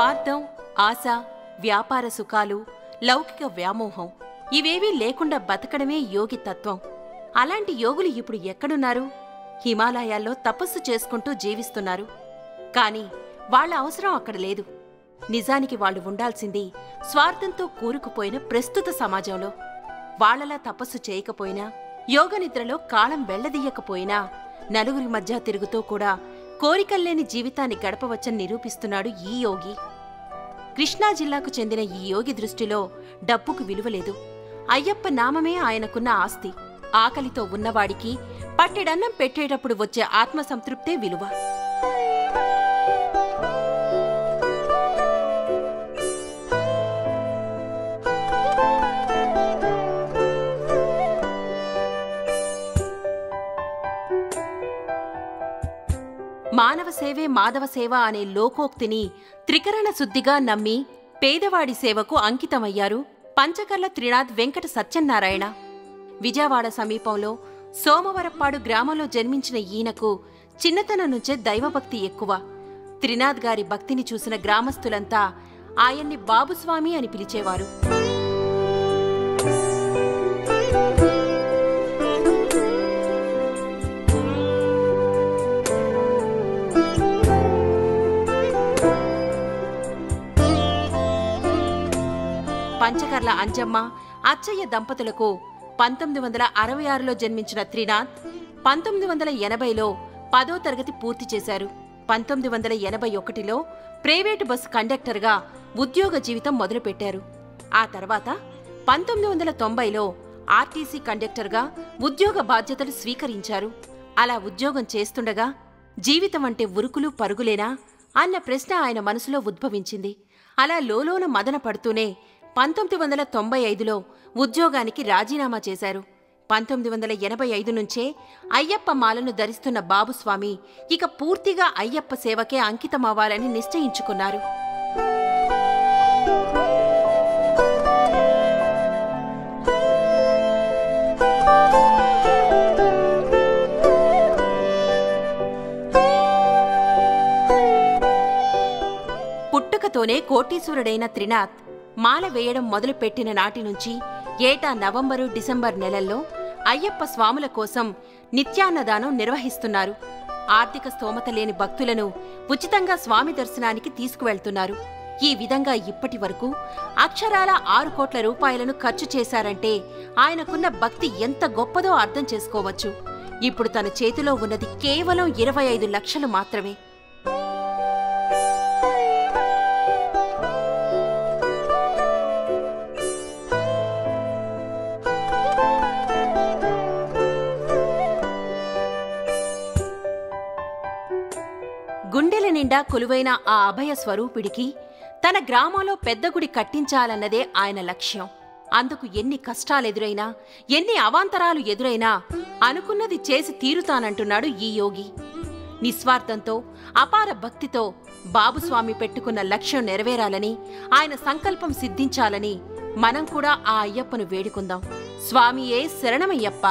స్వార్థం, ఆశ, వ్యాపార సుఖాలు, లౌకిక వ్యామోహం ఇవేవీ లేకుండా బతకడమే యోగి తత్వం. అలాంటి యోగులు ఇప్పుడు ఎక్కడున్నారు? హిమాలయాల్లో తపస్సు చేసుకుంటూ జీవిస్తున్నారు. కాని వాళ్ల అవసరం అక్కడ లేదు. నిజానికి వాళ్లు ఉండాల్సింది స్వార్థంతో కూరుకుపోయిన ప్రస్తుత సమాజంలో. వాళ్లలా తపస్సు చేయకపోయినా, యోగనిద్రలో కాలం వెళ్లదీయకపోయినా, నలుగురి మధ్య తిరుగుతూ కూడా కోరికల్లేని జీవితాన్ని గడపవచ్చని నిరూపిస్తున్నాడు ఈ యోగి. కృష్ణా జిల్లాకు చెందిన ఈ యోగి దృష్టిలో డబ్బుకు విలువలేదు. అయ్యప్ప నామమే ఆయనకున్న ఆస్తి. ఆకలితో ఉన్నవాడికి పట్టెడన్నం పెట్టేటప్పుడు వచ్చే ఆత్మసంతృప్తే విలువ. మానవ సేవే మాధవ సేవ అనే లోకోక్తిని త్రికరణ శుద్ధిగా నమ్మి పేదవాడి సేవకు అంకితమయ్యారు పంచకర్ల త్రినాథ్ వెంకట సత్యనారాయణ. విజయవాడ సమీపంలో సోమవరప్పాడు గ్రామంలో జన్మించిన ఈయనకు చిన్నతనం నుంచే దైవభక్తి ఎక్కువ. త్రినాథ్ గారి భక్తిని చూసిన గ్రామస్తులంతా ఆయన్ని బాబుస్వామి అని పిలిచేవారు. పంచకర్ల అంజమ్మ, అచ్చయ్య దంపతులకు 1966లో జన్మించిన త్రినాథ్ 1980లో 10వ తరగతి పూర్తి చేశారు. 1981లో ప్రైవేటు బస్సు కండక్టర్గా ఉద్యోగ జీవితం మొదలుపెట్టారు. ఆ తర్వాత 1990లో ఆర్టీసీ కండక్టర్గా ఉద్యోగ బాధ్యతలు స్వీకరించారు. అలా ఉద్యోగం చేస్తుండగా జీవితం అంటే ఉరుకులు పరుగులేనా అన్న ప్రశ్న ఆయన మనసులో ఉద్భవించింది. అలా లోలోన మదన పడుతూనే 1995లో ఉద్యోగానికి రాజీనామా చేశారు. 1985 నుంచే అయ్యప్ప మాలను ధరిస్తున్న బాబుస్వామి ఇక పూర్తిగా అయ్యప్ప సేవకే అంకితమవ్వాలని నిశ్చయించుకున్నారు. పుట్టుకతోనే కోటీశ్వరుడైన త్రినాథ్ మాల వేయడం మొదలుపెట్టిన నాటి నుంచి ఏటా నవంబరు, డిసెంబర్ నెలల్లో అయ్యప్ప స్వాముల కోసం నిత్యాన్నదానం నిర్వహిస్తున్నారు. ఆర్థిక స్తోమత లేని భక్తులను ఉచితంగా స్వామి దర్శనానికి తీసుకువెళ్తున్నారు. ఈ విధంగా ఇప్పటి వరకు అక్షరాల 6 కోట్ల రూపాయలను ఖర్చు చేశారంటే ఆయనకున్న భక్తి ఎంత గొప్పదో అర్థం చేసుకోవచ్చు. ఇప్పుడు తన చేతిలో ఉన్నది కేవలం 25 లక్షలు మాత్రమే. గుండెల నిండా కొలువైన ఆ అభయ స్వరూపిడికి తన గ్రామంలో పెద్ద గుడి కట్టించాలన్నదే ఆయన లక్ష్యం. అందుకు ఎన్ని కష్టాలెదురైనా, ఎన్ని అవాంతరాలు ఎదురైనా అనుకున్నది చేసి తీరుతానంటున్నాడు ఈ యోగి. నిస్వార్థంతో, అపార భక్తితో బాబుస్వామి పెట్టుకున్న లక్ష్యం నెరవేరాలని, ఆయన సంకల్పం సిద్ధించాలని మనం కూడా ఆ అయ్యప్పను వేడుకుందాం. స్వామియే శరణమయ్యప్ప.